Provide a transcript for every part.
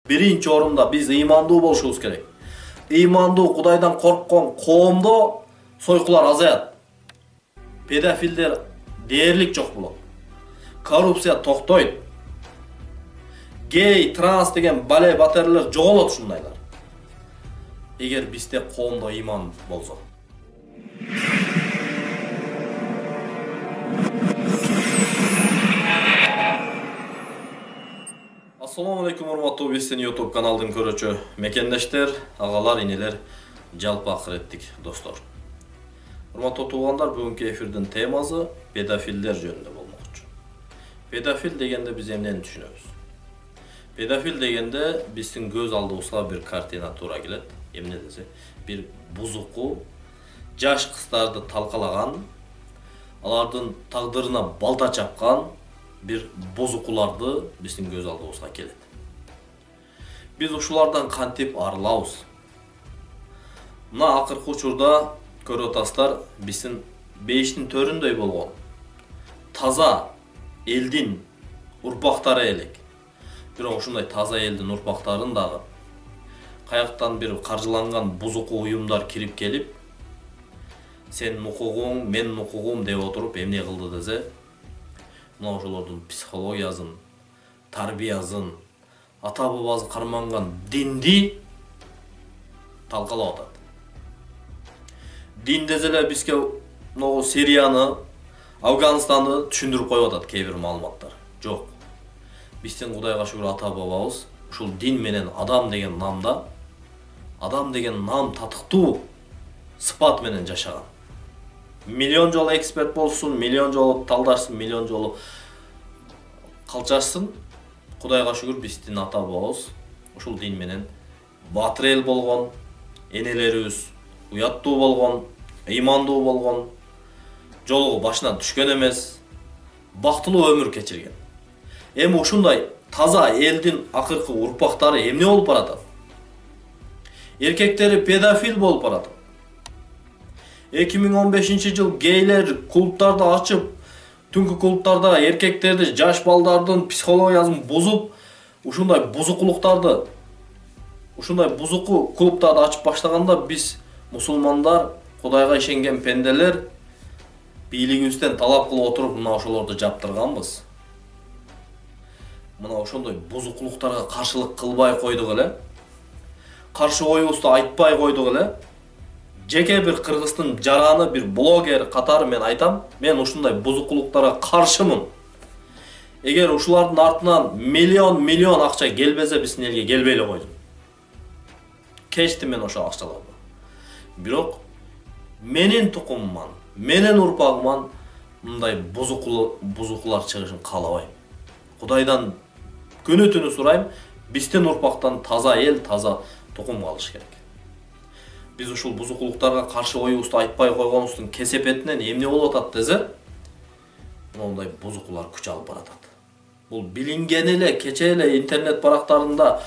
Birinci orunda biz imandуу boluşubuz керек. Имандуу, Кудайдан корккон коомдо сойкулар азаят. Педофилдер дээрлик жок болот. Коррупция токтойт. Гей, транс деген бале батерлер жоголот ушундайлар. Эгер бизде коомдо иман болсо. Assalamu alaikum урматтуу Бестен YouTube каналдын көрүүчү мекендештер, агалар, инелер, жалпы акыреттик достор. Урматтуу туугандар, бүгүнкү эфирдин темасы педофилдер жөнүндө болмокчу. Педофил дегенде биз эмнени түшүнөбүз? Педофил дегенде биздин көз алдыбызга бир картина туура келет. Эмне десе, бир бузуку жаш кыздарды талкалаган, алардын тагдырына балта чапкан bir bozukуларды биздин көз алдыбызга келет. Биз ушулардан кантип арылабыз? Мына акыркы учурда көрүп атасыздар, биздин бейиштин төрүндөй болгон таза элдин урпактары элек. Бирок ушундай таза элдин урпактарын дагы каяктан бир каржыланган бузуку уюмдар кирип келип, сенин укугуң, менин укугум деп отуруп эмне кылды десе, мына ошолордун психологиясын, тарбиясын, ата-бабасын карманган динди талкалап атат. Дин дезеле бизге мына Сирияны, Афганистанды түшүндүрүп коюп атат кээ бир маалыматтар. Жок. Биздин Кудайга шүгүр ата-бабабыз ушул дин менен адам деген намда, адам деген нам татыктуу сыпат менен жашаган. Миллион жолу эксперт болсун, миллион жолу талдашсын, миллион жолу калчашсын. Кудайга шүгүр биздин ата-бабабыз ушул дин менен батыр эл болгон, энелерибиз уяттуу болгон, ыймандуу болгон, жолу башынан түшкөн эмес, бактылуу өмүр кечирген. Эми ушундай таза элдин акыркы урпактары эмне болуп баратат? Эркектери педофил болуп баратат. 2015 жыл гейлер клубтарды ачып, түнкү клубтарда эркектерди, жаш балдардын психологиясын бузуп, ушундай бузукулуктарды, ушундай бузуку клубтарды ачып баштаганда биз мусулмандар, Кудайга ишенген пенделер бийлигибизден талап кылып отуруп мына ошолорду жаптырганбыз. Мына ошондой бузукулуктарга каршылык кылбай койдук эле. Каршы оюбузду айтпай койдук эле. Жеке bir Кыргыздын жараны, bir блогер катары мен айтам, мен ушундай бузукулуктарга каршымын. Эгер ушулардын артынан миллион акча келбесе, биздин элге келбей эле койдум. Кечтим мен ошол акчаларды. Бирок менин тукумуман, менин урпагыман мындай бузукулар чыгышын каалабайм. Кудайдан күнү-түнү сурайм, биздин урпактан таза эл, таза тукум калыш керек. Biz ушул бузукулуктарга каршы оюбузду айтпай койгонубуздун кесепетинен эмне болуп атат десе, мондай бузукулар күч алып баратат. Бул билинген эле, кече эле интернет барактарында,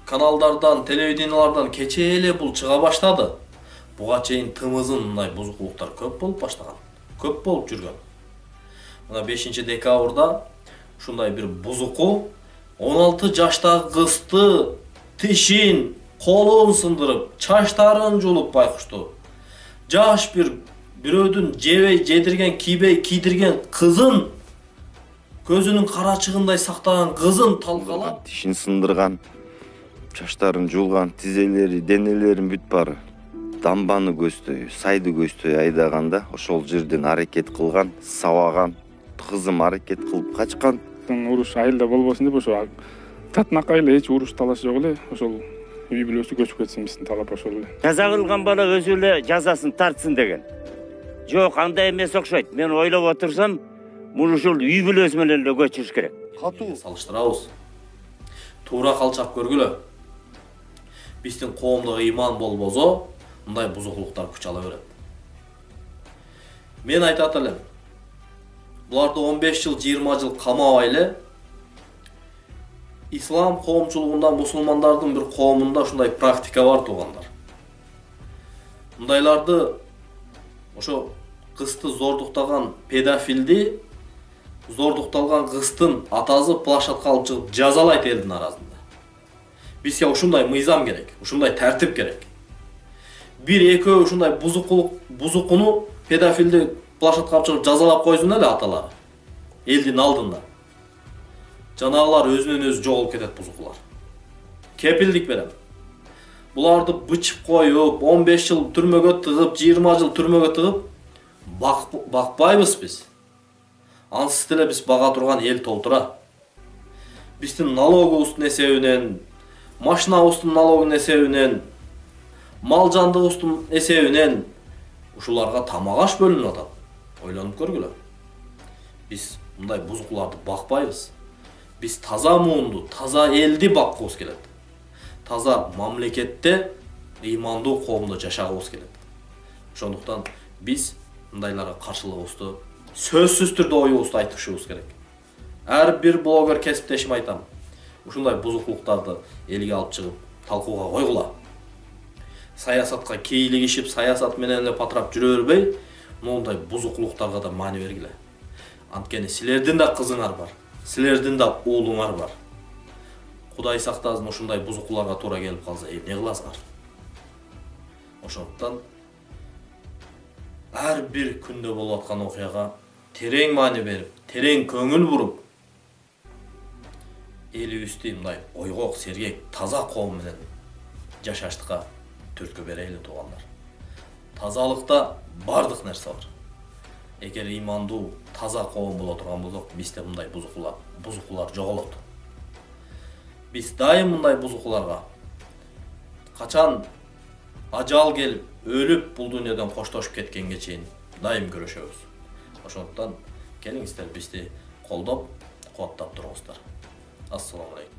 каналдардан, телевидениялардан кече эле бул чыга баштады. Буга чейин тымызын мындай бузукулуктар көп болуп баштаган, көп болуп жүргөн. Мына 5-декабрда ушундай бир бузуку 16 жаштагы кызды тишин, колун сындырып, чачтарын жулуп байкушту. Жаш бирөөдүн жебей жедирген, кийбей кийдирген кызын, көзүнүн карачыгындай сактаган кызын талкалап, тишин сындырган, чачтарын жулган, тизелери, денелерин бүт бары дамбаны көздөй, сайды көздөй айдаганда ошол жерден аракет кылган, сабаган, кызым аракет кылып качкан. Уруш айылда болбосун деп ошо татынакка эле эч уруш талаш жок эле, ошол үй бүлөсү көчүп кетсин биздин талап ошол эле. Жаза кылган бала өзү эле жазасын тартсын деген. Жок, андай эмес окшойт. Мен ойлоп отурсам, муну ушул үй бүлөсү менен эле көчүрүш керек. Катуу салыштырабыз. Туура калчак көргүлө. Биздин коомдо ыйман болбосо, мындай бузукулуктар күч ала берет. Мен айтат элем. Буларды 15 жыл, 20 жыл камабай эле ислам коомчулугунда, мусулмандардын бир коомунда ушундай практика бар туугандар. Мындайларды ошо кызды зордуктаган педофилди зордукталган кыздын атасы площадка алып чыгып жазалайт элдин арасында. Бизге ушундай мыйзам керек, ушундай тартип керек. Бир экөө ушундай бузукуну педофилди площадка алып чыгып жазалап койсун эле аталары. Элдин алдында. Жанагылар өзүнөн өзү жоголуп кетет бузукулар. Кепилдик берем. Буларды бычып коюп, 15 жыл түрмөгө тыгып, 20 жыл түрмөгө тыгып бакпайбыз биз. Ансыз деле биз бага турган эл толтура. Биздин налогубуздун эсебинен, машинабыздын налогунун эсебинен, мал жандыгыбыздын эсебинен ушуларга тамак аш бөлүнүп атат. Ойлонуп көргүлө. Биз мындай бузукуларды бакпайбыз. Биз таза муунду, таза элди баккыбыз келет. Таза мамлекетте ыймандуу коомдо жашагыбыз келет. Ошондуктан биз мындайларга каршылыгыбызды сөзсүз түрдө оюбузду айтышыбыз керек. Ар бир блогер кесиптешим айтам. Ушундай бузукулуктарды элге алып чыгып талкууга койгула. Саясатка кейлигишип, саясат менен эле патрап жүрө бербей, мындай бузукулуктарга да маани бергиле. Анткени силердин да кызыңар бар, силердин да уулуңар бар. Кудай сактасын, ушундай бузукуларга туура келип калса, эмне кыласыңар? Ошондуктан ар бир күндө болуп аткан окуяга терең маани берип, терең көңүл буруп, элибизди мындай ойгок, сергек, таза коом менен жашаштыкка түрткү берели туугандар. Тазалыкта бардык нерсе бар. Эгер ыймандуу, таза коом боло турган болсок, бизде мындай бузукулар жоголот. Биз дайым мындай бузукуларга качан ажал келип, өлүп бул дүйнөдөн коштошуп кеткенге чейин дайым күрөшөбүз. Ошондуктан келиңиздер бизди колдоп, кубаттап туруңуздар. Ассаламу алейкум.